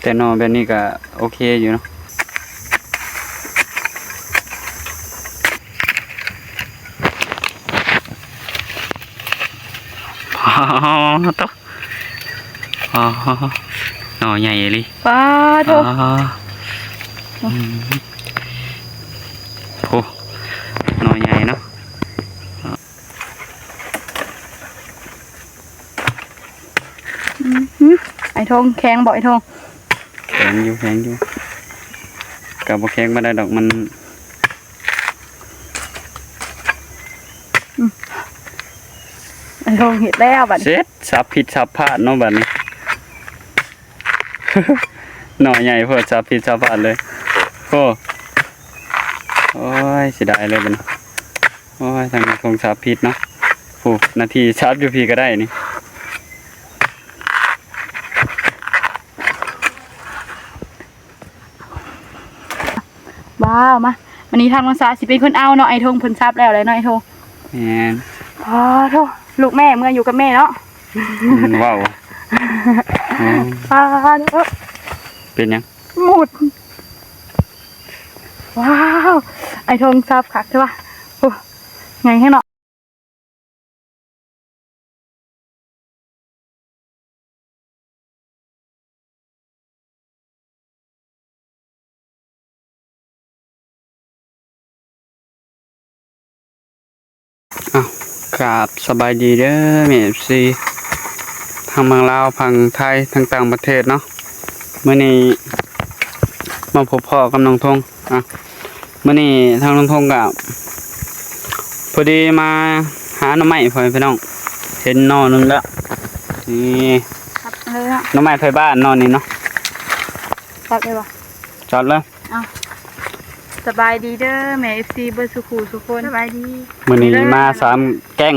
แต่นอนแบบนี้ก็โอเคอยู่เนาะต๊หน่อใหญ่เลยป้าโถโอ้หน่อใหญ่เนาะไอ้ทงแข็งบ่ไอ้ทงแข็งอยู่กับบ่แข็งมาได้ดอกมันไอ้ทงเห็ดแล้วบัดเสร็จสับผิดสับพลาดเนาะบัดนี้ หน่อใหญ่เพิ่นสับผิดสับพลาดเลยโอ้ยเสียดายเลยบัดนี้โอ้ยทางนี้คงสับผิดเนาะโอ้นาทีสับอยู่พี่ก็ได้นี่บ้ามาวันนี้ทางภาษาสิเป็นคนเอาเนาะไอ้ทงเพิ่นซับแล้วเลยเนาะไอ้ทงแม่นโธ่ลูกแม่เมื่ออยู่กับแม่เนาะว้าวเป็นยังหมุดว้าวไอ้ทงซับคักใช่ปะโอ้ไงให้เนาะครับสบายดีเด้อแม่ซีทางเมืองลาวพังไทยทางต่างประเทศเนาะเมื่อนี้มาพบพ่อกับน้องทงเมื่อนี้ทางน้องทงกับพอดีมาหาหน่อไม้พ่อพี่น้องเห็นนอนึงแล้วนี่หน่อไม้ไฟบ้านนอนนี่เนาะซับเลยปะจอดเลยสบายดีเด้อแม่ซีเบอร์สุขูสุคนสบายดีมื่อนี้มา3 แก๊ง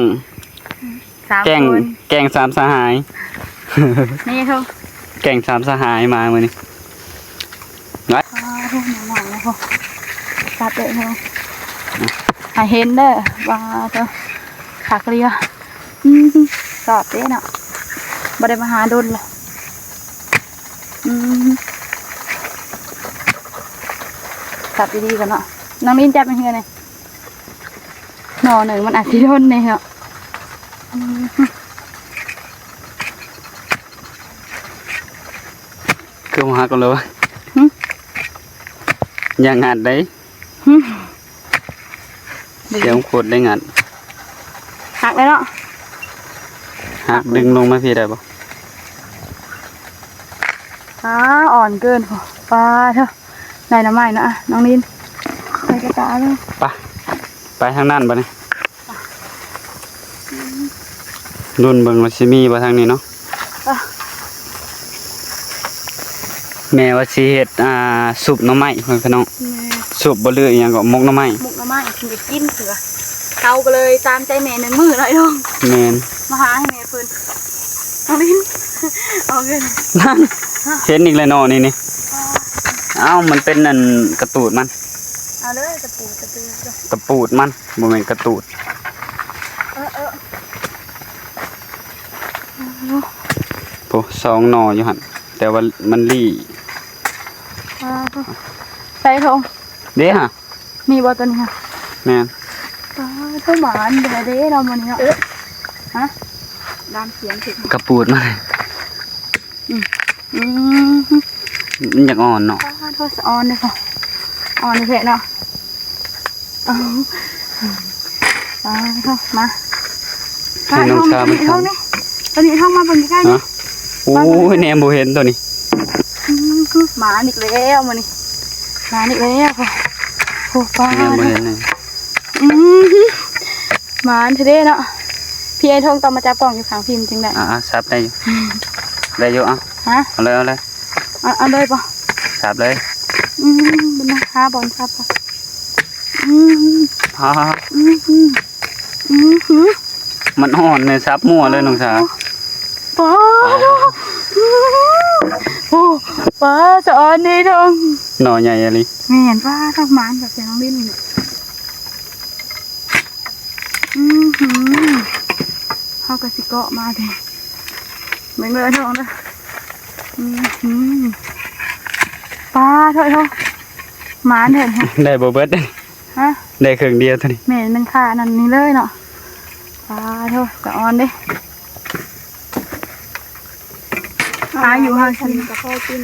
แก๊ง3 สหายนี่เท่าแก๊ง3 สหายมามื่อนี้หน่อยนะพ่อซับเลยเท่าเห็นเด้อว่าเท่าขากเรียสอบเด้เนาะบ่ได้มาหาดนเลยจับดีๆกันเนาะน้องลิ้นจับเป็นยังไงหน่อหนึ่งมันอาจจะโดนเนี่ยเนาะคือมากันเลยวะอย่างงัดได้เสียงขวดได้งัดหักเลยเนาะหักดึงลงมาพี่ได้ปะอ่อนเกินปลาเถอะได้น้ำใหม่นะน้องลินไปกระตาเลยไปทางนั้นปะเนี่ยรุ่นเบิ่งว่าสิมีปะทางนี้เนาะแม่ว่าสิเฮ็ดสุปหน่อไม้พี่น้องสุปบ่เลืออย่างก็มกหน่อไม้มกหน่อไม้กินเสือเขาก็เลยตามใจแม่หนึ่งมือหน่อยน้องแม่นมาหาให้แม่เพิ่นน้องลินเอาเงินนั่นเห็นอีกแล้วเนาะนี่มันเป็นนั่นกระตูดมันเอาเลยกระปูดมันบ่แม่นกระตูดโอ้2 หน่ออยู่หั่นแต่ว่ามันลี่ใส่ทงเด้ฮะมีบ่ตัวนี้ค่ะแม่นเท่าหมานเด้เรามื้อนี้ฮะดามเสียงสิกระปูดมันมันอยากอ่อนเนาะโทษอ่อนเลยค่ะอ่อนเลยเนาะมาให้น้องชามันทำตัวนี้ท่องมาบนใกล้ๆนี่โอ้ยแนมโบเห็นตัวนี้หมาอีกแล้วมันนี่หมาอีกแล้วโอ้ป้าแนมโบเห็นเลยหมาทีเด้เนาะพี่ไอ้ทองต้องมาจับกล่องอยู่ข้างพิมพ์จริงได้ซับได้อยู่เอาเลยเอาเลยป่ะซับเลยเป็นนะหาบอลซับป่ะมันอ่อนเลยซับมั่วเลยน้องสาวป้าป้าจะอ่อนนี่ทองหน่อใหญ่อะไรไม่เห็นป้าทำมันแบบเสียงน้องลิ้นเข้ากระสิเกาะมาเลยไม่เมื่อทองนะ ปลาเถอะหมาเถิดฮะ ได้บ่เบิด ฮะ ได้ครึ่งเดียวเท่านี้ แม่นึงค่ะนั่นนี่เลยเนาะปลาเถอะจะออนเด้ปลาอยู่ห่างฉันกับพ่อกิน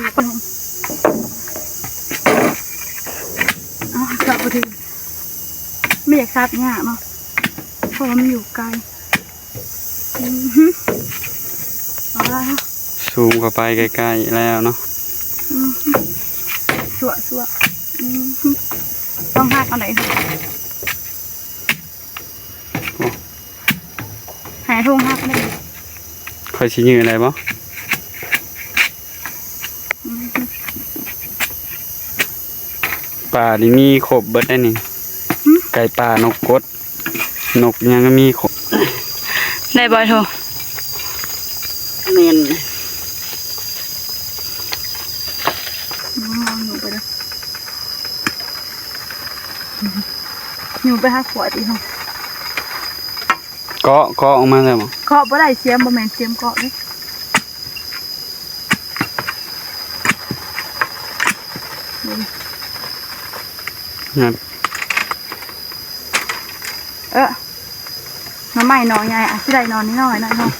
อ๋อจับพอดีไม่อยากซับเนี่ยเนาะเพราะว่ามันอยู่ไกลปลาเถอะ ซูมเข้าไปใกล้ๆแล้วเนาะ สัวต้องหักเอาไหนหายทุ่งหักเลย ค่อยสิยื้ออะไรบ่ป่านี่มีครบเบิดได้นี่ไก่ป่านกกดนกยังก็มีครบ ได้บอยโทร แม่น อยู่ไปเลยอยู่ไปหาขวดอีกเนาะ เกาะออกมาแล้วบ่ เกาะบ่ได้เสียมบ่แม่นเสียมเกาะเลยครับ น้ำใหม่นอนใหญ่อ่ะที่ใดนอนนิดหน่อยนะเนาะ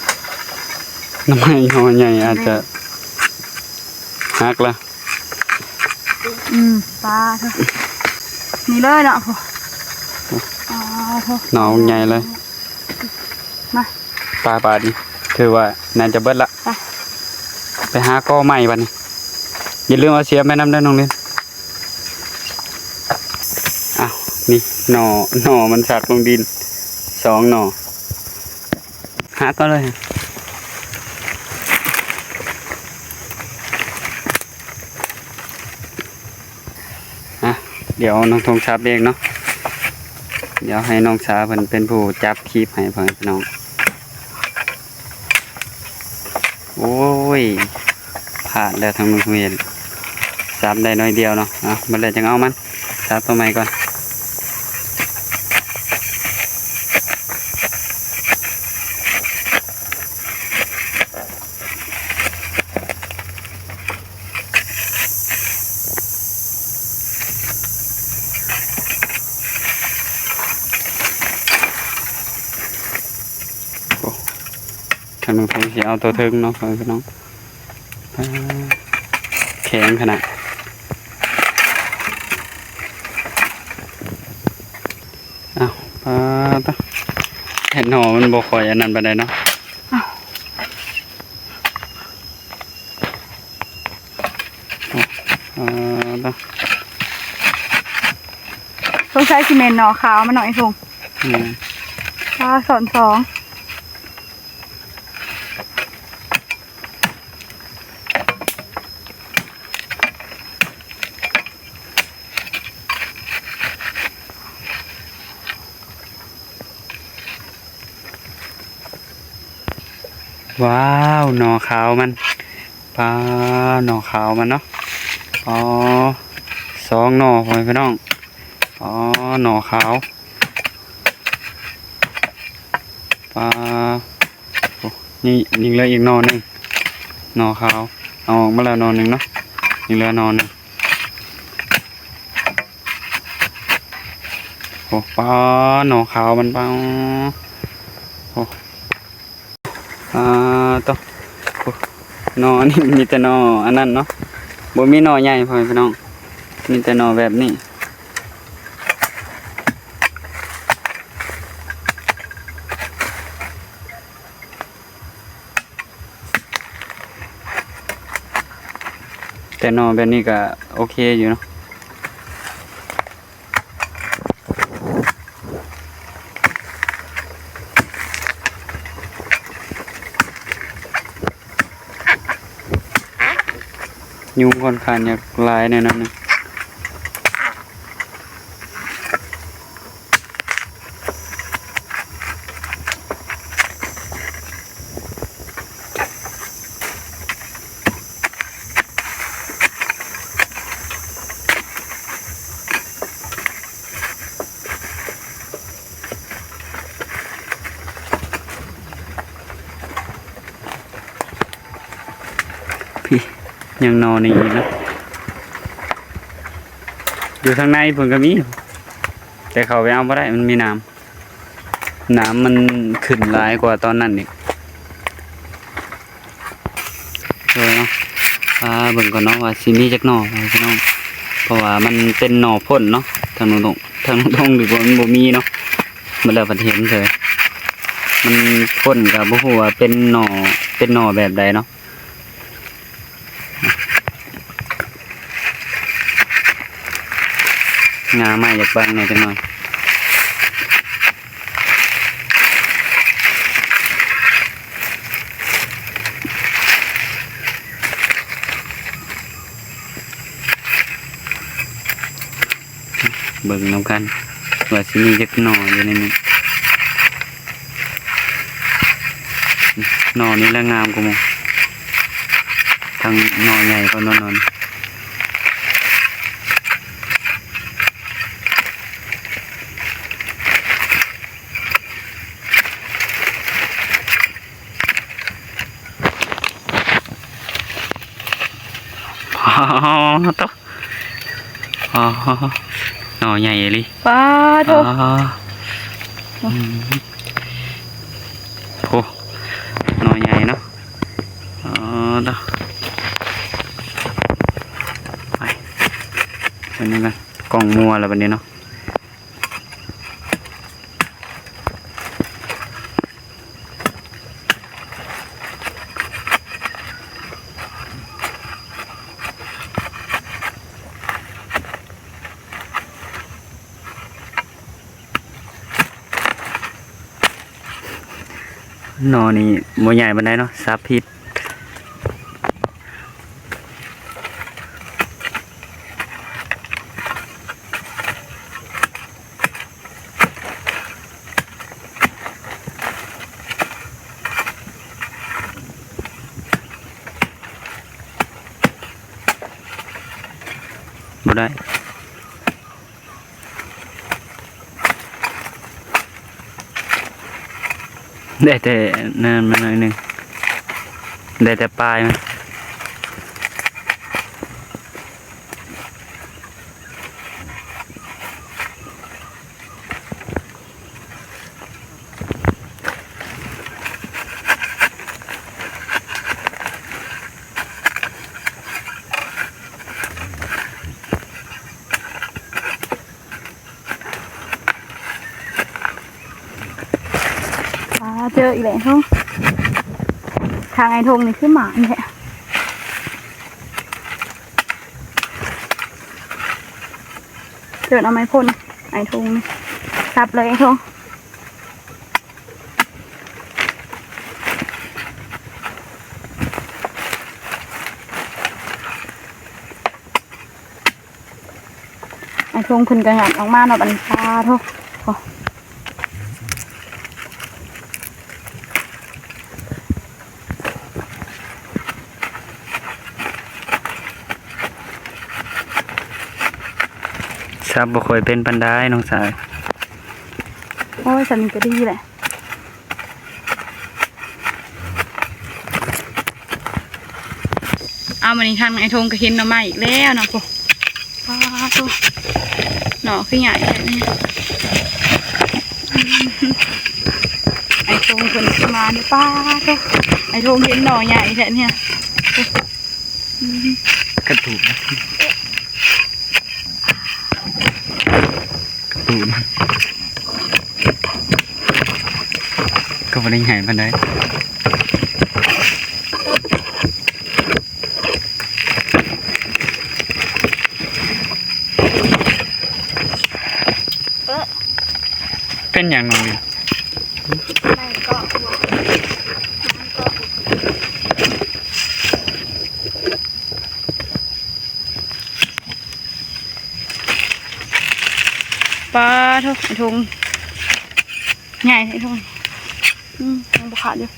น้ำมันหอใหญ่อาจจะหักละ ปลาเถอะนี่เลยเนาะพ่อเถอะ หนองใหญ่เลย มา ปลาดิถือว่าน่าจะเบิดละไปหาก้อใหม่บัดนี้อย่าลืมเอาเสียมไปนำด้วยน้องเล่นอ้าวนี่หน่อมันสักลงดิน2 หน่อหาก็เลยเดี๋ยวน้องธงชับเองเนาะเดี๋ยวให้น้องชาเป็นผู้จับคลิปให้พ่อพี่น้องโอ้ยผ่านแล้วทางลุงเวียนจับได้น้อยเดียวเนาะมันเลยจังเอามันจับตัวใหม่ก่อนทางลุงเสียเอาตัวเทิงเนาะพ่อพี่น้องแข็งขนาดอ้าวตเห็นหนอมันบ่ค่อยอันนั้นปานใดเนาะต ต้องใช้ซีเมนต์เนาะขาวมาหน่อยส่งปลาสอน2ว้าวหน่อขาวมันปลาหน่อขาวมันเนาะ2 หน่อพ่อพี่น้องหน่อขาวปลานี่ยิงเลยอีกหน่อหนึ่งหน่อขาวเอาออกมาแล้วหน่อหนึ่งเนาะยิงเลยหน่อหนึ่งโอ้ปลาหน่อขาวมันปลาต้องหน่อนี่มีแต่หน่ออันนั้นเนาะบ่มีหน่อใหญ่พ่อพี่น้องมีแต่หน่อแบบนี้แต่หน่อแบบนี้ก็โอเคอยู่เนาะยุงค่อนข้างอยากลายในนั้นนะพี่ยังนอนนี่อีกนะ อยู่ทางในเพิ่นก็มีแต่เขาไปเอาบ่ได้มันมีน้ำมันขึ้นหลายกว่าตอนนั้นอีกเนาะเบิ่งก่อนเนาะว่าสิมีจักหน่อพี่น้องเพราะว่ามันเป็นหน่อพ่นเนาะทางตรงหรือว่ามันบ่มีเนาะมันแล้วเห็นเลยมันพ่นก็บ่ฮู้ว่าเป็นหน่อแบบใดเนาะงาไม้อยากบังหน่อยจังหน่อยเบิ่งนำกันว่าสิมีจักหน่ออยู่ในนี้หน่อนี้ละงามกว่าหมู่ทางหน่อใหญ่ก็นอนต๊ะหน่อใหญ่เลย ป้าโท โอ้หน่อใหญ่เนาะต๊ะไปวันนี้กันกล่องมัวแล้ววันนี้เนาะหน่อนี่มัวใหญ่บันไดเนาะซาพิษบ่ได้ได้แต่นั่นมาหน่อยหนึ่งได้แต่ปลายมันเจออีกแล้วทุ่งทางไอ้ทงนี่คือหมาเนี่ยเจอเอาไม้พ่นไอ้ทงนี่ซับเลยไอ้ทงไอ้ทงขึ้นกระหับออกมาเนาะบันตาทุ่งซับบ่ค่อยเป็นปันได้น้องสายโอ้ยสันก็ดีแหละเอามานี่ทางไอ้ทงก็เห็นหน่อไม้อีกแล้วเนาะพ่อป้าโตหน่อขึ้นใหญ่แบบนี้ไอ้ทงคนมาเนี่ยป้าโตไอ้ทงเห็นหน่อใหญ่แบบนี้กระตูนก็ไม่ได้ใหญ่ปานใดเป็นอย่างน้อยปลาทุกไอ้ทงใหญ่ไอ้ทงยังบุขาดอยู่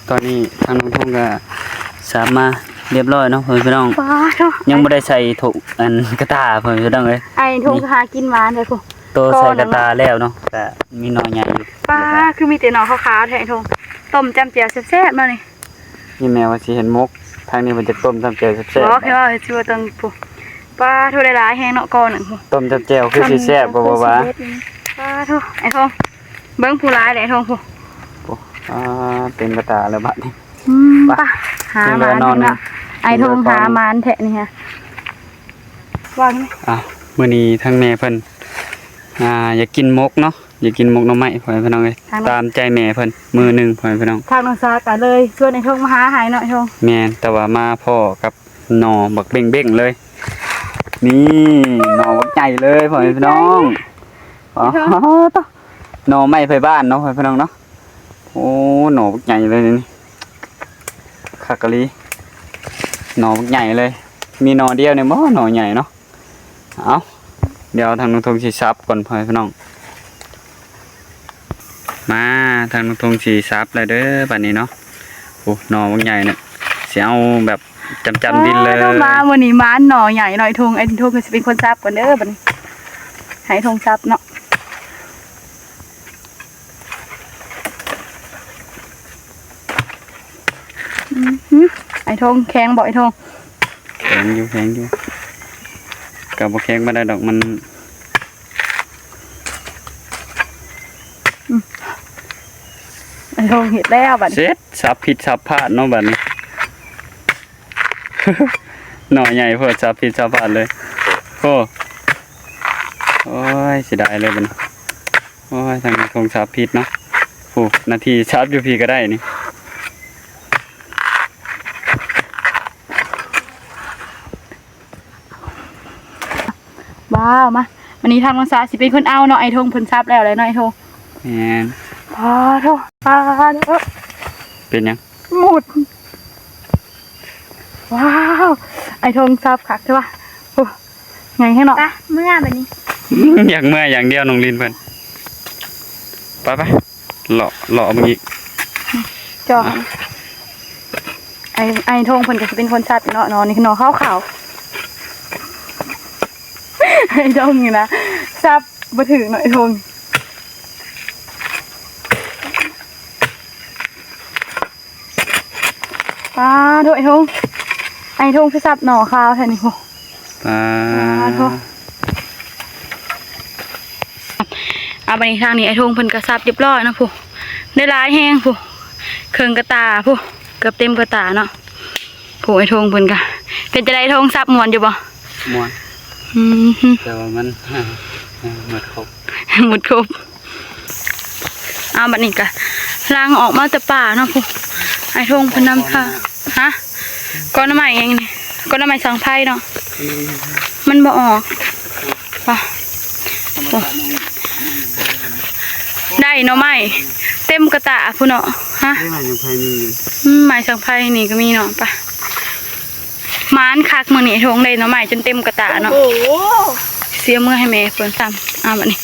ตอนนี้ทางน้องทุ่งก็สามารถ เรียบร้อยเนาะเพิ่นพี่น้อง ป้าเนาะ ยังบ่ได้ใส่ถุงอันกระตาเพิ่นพี่น้องเอ้ย ไอ้ทงหากินหวานเลยพวก โตใส่กระตาแล้วเนาะก็มีหน่อใหญ่อยู่ ป้าคือมีแต่หน่อขาวๆแทนทงต้มจำเจียวแซ่บๆมานี่ นี่แม่ว่าสิเห็นมกทางนี้มันจะต้มจำแจ่วแซ่บ บอกแค่ว่าชัวตังพวกป้าโทรได้หลายแฮงเนาะก่อนหนึ่งพวก ๆต้มจำแจ่วคือสิแซ่บบ่ว่า ป้าโทษไอ้ทงเบิ้งผู้ร้ายเลยไอ้ทงพวก เต็มกระตาแล้วบัดนี้ ป้าหาหมานเนาะไอ้ทงหาหมานแทะนี่ฮะว่าไหม มื้อนี้ทางแม่เพิ่นอยากกินมกเนาะอยากกินมกหน่อไม้พ่อแม่พี่น้องเอ้ยตามใจแม่เพิ่นมือหนึงพ่อแม่พี่น้อง ทางน้องซากันเลยชวนไอ้ทงมาหาหายหน่อยทง แม่นแต่ว่ามาพ่อกับหน่อบักเบ้งๆเลย นี่หน่อบักใหญ่เลยพ่อแม่พี่น้องอ๋อตหน่อไม้ไผบ้านเนาะพ่อแม่พี่น้องเนาะโอ้หน่อบักใหญ่เลยนี่คักกะลีหน่อบักใหญ่เลย มีหน่อเดียวเนี่ยบ่หน่อใหญ่เนาะเอาเดี๋ยวทางนุ่งทงสิซับก่อนพ่อแม่พี่น้องมาทางนุ่งทงสิซับเลยเด้อบัดนี้เนาะโอ้หน่อบักใหญ่เนี่ยสิเอาแบบจำดินเลย ต้องมาวันนี้ม้านหน่อใหญ่หน่อยทงไอ้ทงก็จะเป็นคนซับก่อนเด้อบัดนี้ให้ทงซับเนาะไอ้ทงแข็งบ่ไอ้ทง แข็งอยู่กับบ่แข็งบ่ได้ดอกมัน ไอ้ทงเห็ดแล้วบัดนี้ เสร็จสับผิดสับพลาดเนาะบัดนี้ หน่อใหญ่เพิ่นสับผิดสับพลาดเลยโอ้ยเสียดายเลยบัดนี้โอ้ยทางนี้คงสับผิดเนาะโอ้นาทีสับอยู่พี่ก็ได้นี่ว้าวมาวันนี้ทางน้องซาสิเป็นคนเอาเนาะไอ้ทงเพิ่นซับแล้วเลยเนาะไอ้ทง แม่น พาเถอะพาเถอะ เป็นหยัง หมุดว้าวไอ้ทงซับคักใช่ปะโอ้ไงให้เนาะเมื่อแบบนี้ อยากเมื่อยอย่างเดียวน้องลินเพิ่นไปเลาะมึงอีก จอไอ้ทงเพิ่นก็จะเป็นคนซับเนาะเนาะนี่คือเนาะขาวๆไอ้ทงนี่นะซับบ่ถึงเนาะไอ้ทงปลาด้วยไอ้ทงไปซับหน่อขาวแทนนี่โห ปลา โทษเอาไปทางนี้ไอ้ทงเพิ่นกระซับเรียบร้อยนะผู้ได้หลายแห้งผู้เครื่องกระตาผู้เกือบเต็มกระตาเนาะผู้ไอ้ทงเพิ่นก็เป็นจะได้ทงซับมวนอยู่บ่ ม่วน อืม แต่ว่ามัน หมดครบ หมดครบเอาบัดนี้ก็ล้างออกมาแต่ป่าเนาะผู้ไอ้ทงเพิ่นนำค่ะฮะก้อนน้ำใหม่ยังนี่ก้อนน้ำใหม่สังไพ่เนาะมันบ่ออกป่ะโอ้ได้เนาะใหม่เต็มกระตาพุ่นเนาะฮะ ได้มาอย่างภายใน ใหม่สังไพ่นี่ก็มีเนาะป่ะม้านคักมื้อนี้ทงเลยเนาะใหม่จนเต็มกระตาเนาะเสียมือให้แม่เพิ่นซ้ำบัดนี้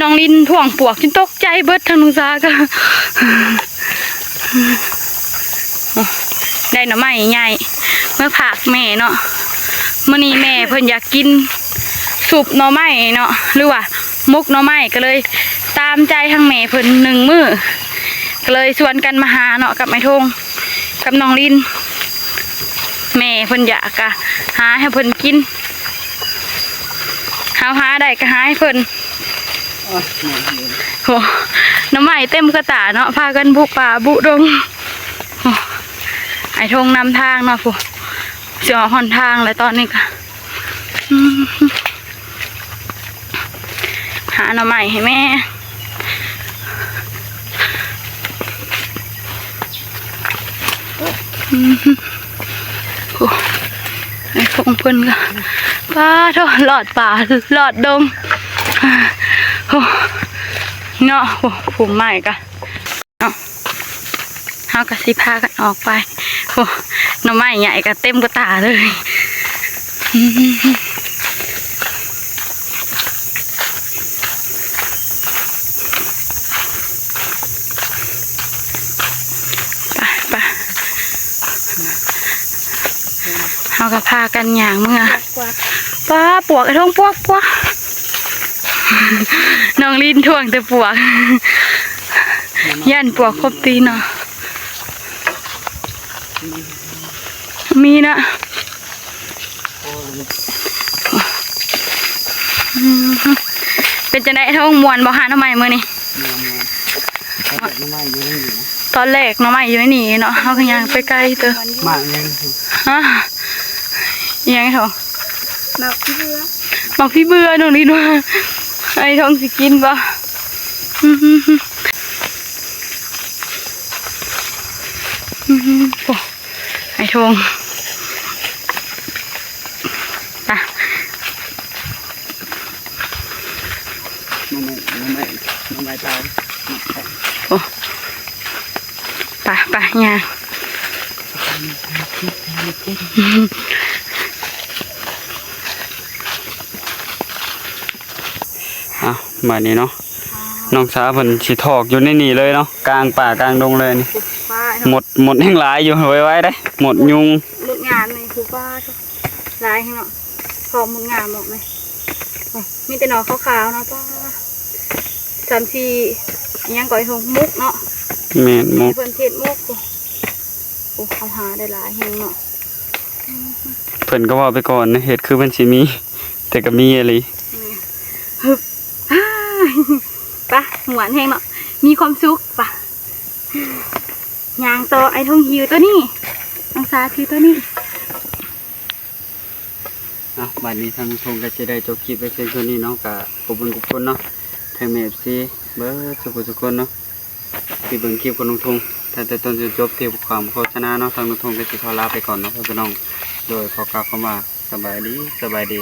น้องลินถ่วงปวกจนตกใจเบิดทางนุซาก็ได้หน่อไม้ใหญ่เมื่อผักแม่เนาะมื้อนี้แม่เพิ่นอยากกินสุปหน่อไม้เนาะหรือว่ามุกหน่อไม้ก็เลยตามใจทางแม่เพิ่น1 มื้อก็เลยชวนกันมาหาเนาะกับไอ้ทงกับน้องลินแม่เพิ่นอยากก็หาให้เพิ่นกินหาได้ก็หาให้เพิ่นโหหน่อไม้เต็มกระตาเนาะพากันบุกป่าบุดงไอ้ทงนำทางเนาะผู้เสียหอนทางเลยตอนนี้ค่ะหาหน่อไม้ให้แม่ไอ้ทงเพิ่นก็ป้าโทษหลอดป่าหลอดดงเนาะผมใหม่กะเฮากะสิพากันออกไปโอ้หน่อไม้ใหญ่กะเต็มกระตาเลยไป เฮาก็พากันย่างเมื่อป้าปวกไอ้ท้องปวกน้องลินท่วงแต่ปวกย่านปวกครบตีเนาะมีนะเป็นจะได้ท้องมวนบ่หาทำไมมื้อนี้ตอนแรกน้องใหม่อยู่ในนี่เนาะเฮาก็ย่างไปไกลเด้อ มายัง ฮะยังไงเหรอ นักพี่เบื่อ บอกพี่เบื่อน้องลินว่าไอ้ท้องสิกินบ่โอ้ไอ้ทงไป น้องไม่ตาย โอ้ไปย่างมานี้เนาะน้องสาวเพิ่นสิถอกอยู่ในนี่เลยเนาะกลางป่ากลางดงเลยนี่ ป้า หมดแห่งหลายอยู่ไว้ได้หมดยุง หมดงานเลยครูป้าลายให้เนาะพอหมดงานบอกไหมมีแต่หนอขาวๆเนาะป้า3-4ยังก่อยทงมุกเนาะ แม่นหมก เพิ่นเทศมุกโอ้เขาหาได้หลายแห่งเนาะ เพิ่นก็ว่าไปก่อนนะเฮ็ดคือมันสิมี แต่ก็มีอะไร ฮึบปะหวานแห้งเนาะมีความสุขปะยางโตไอ้ทงหิวตัวนี้น้องสาคือตัวนี้ บัดนี้ทางทงก็จะได้จบคลิปไปเพียงเท่านี้เนาะก็ขอบคุณทุกคนเนาะไทยแมฟซีเบิดทุกคนเนาะที่เบิ่งคลิปของน้องทงแต่ต้นจนจบที่ความโฆษณาเนาะทางน้องทงก็สิขอลาไปก่อนเนาะพี่น้องโดยขอกล่าวคำว่าสบายดี